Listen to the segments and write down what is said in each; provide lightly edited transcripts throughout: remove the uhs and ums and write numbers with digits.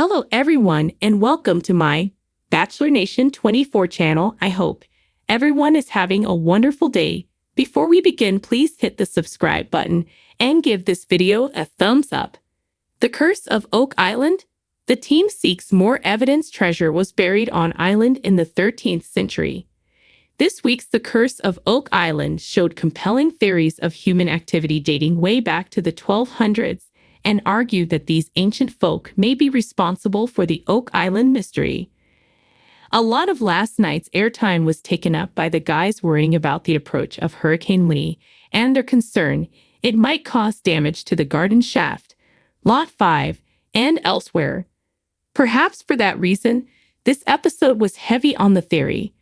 Hello everyone and welcome to my Bachelor Nation 24 channel. I hope everyone is having a wonderful day. Before we begin, please hit the subscribe button and give this video a thumbs up. The Curse of Oak Island. The team seeks more evidence. Treasure was buried on island in the 13th century. This week's The Curse of Oak Island showed compelling theories of human activity dating way back to the 1200s and argued that these ancient folk may be responsible for the Oak Island mystery. A lot of last night's airtime was taken up by the guys worrying about the approach of Hurricane Lee and their concern it might cause damage to the garden shaft, Lot 5, and elsewhere. Perhaps for that reason, this episode was heavy on the theory.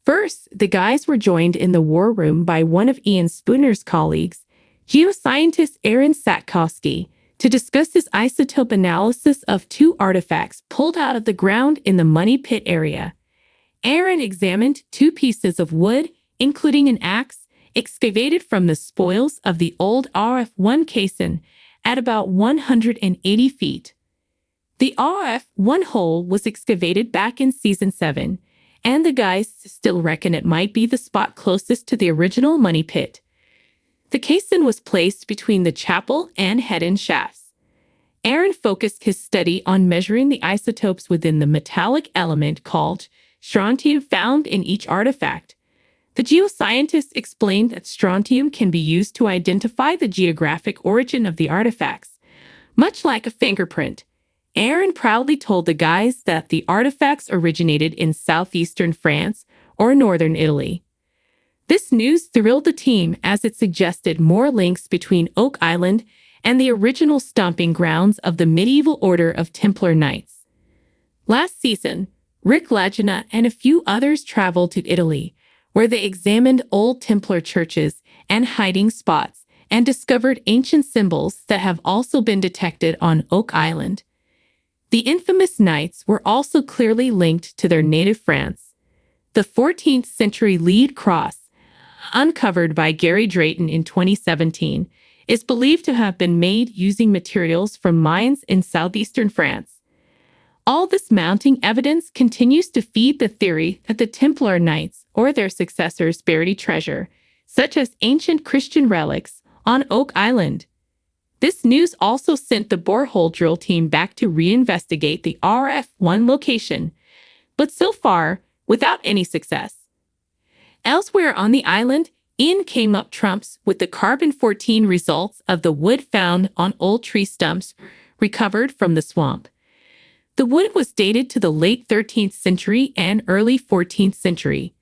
First, the guys were joined in the war room by one of Ian Spooner's colleagues, geoscientist Aaron Satkowski, to discuss his isotope analysis of two artifacts pulled out of the ground in the Money Pit area. Aaron examined two pieces of wood, including an axe, excavated from the spoils of the old RF-1 caisson at about 180 feet. The RF-1 hole was excavated back in Season 7, and the guys still reckon it might be the spot closest to the original Money Pit. The caisson was placed between the chapel and head-end shafts. Aaron focused his study on measuring the isotopes within the metallic element called strontium found in each artifact. The geoscientist explained that strontium can be used to identify the geographic origin of the artifacts, much like a fingerprint. Aaron proudly told the guys that the artifacts originated in southeastern France or northern Italy. This news thrilled the team as it suggested more links between Oak Island and the original stomping grounds of the medieval order of Templar Knights. Last season, Rick Lagina and a few others traveled to Italy, where they examined old Templar churches and hiding spots and discovered ancient symbols that have also been detected on Oak Island. The infamous knights were also clearly linked to their native France. The 14th century lead cross, uncovered by Gary Drayton in 2017, is believed to have been made using materials from mines in southeastern France. All this mounting evidence continues to feed the theory that the Templar Knights or their successors buried treasure, such as ancient Christian relics, on Oak Island. This news also sent the borehole drill team back to reinvestigate the RF-1 location, but so far, without any success. Elsewhere on the island, Ian came up trumps with the carbon-14 results of the wood found on old tree stumps recovered from the swamp. The wood was dated to the late 13th century and early 14th century.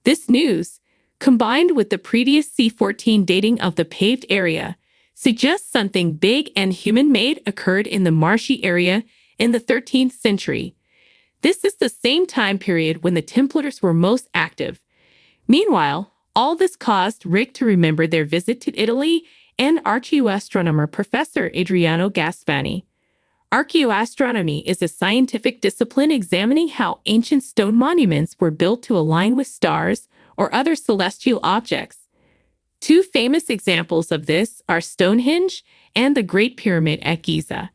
This news, combined with the previous C14 dating of the paved area, suggests something big and human-made occurred in the marshy area in the 13th century. This is the same time period when the Templars were most active. Meanwhile, all this caused Rick to remember their visit to Italy and archaeoastronomer Professor Adriano Gasparri. Archaeoastronomy is a scientific discipline examining how ancient stone monuments were built to align with stars or other celestial objects. Two famous examples of this are Stonehenge and the Great Pyramid at Giza.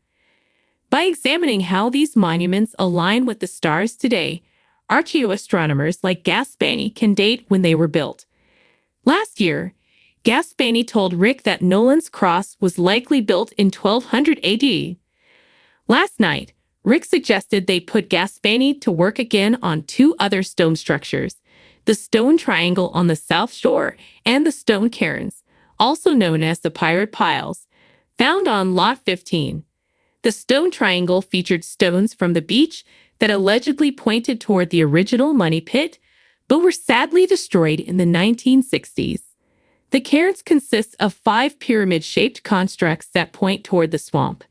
By examining how these monuments align with the stars today, archaeoastronomers like Gasparri can date when they were built. Last year, Gasparri told Rick that Nolan's Cross was likely built in 1200 AD. Last night, Rick suggested they put Gasparri to work again on two other stone structures, the Stone Triangle on the south shore and the Stone Cairns, also known as the Pirate Piles, found on Lot 15. The Stone Triangle featured stones from the beach that allegedly pointed toward the original Money Pit, but were sadly destroyed in the 1960s. The cairns consist of 5 pyramid-shaped constructs that point toward the swamp.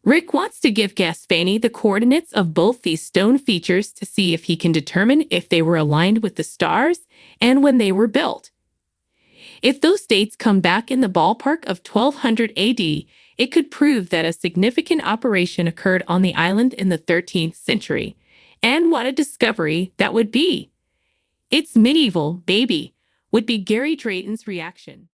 Rick wants to give Gasparri the coordinates of both these stone features to see if he can determine if they were aligned with the stars and when they were built. If those dates come back in the ballpark of 1200 AD, it could prove that a significant operation occurred on the island in the 13th century. And what a discovery that would be! It's medieval, baby, would be Gary Drayton's reaction.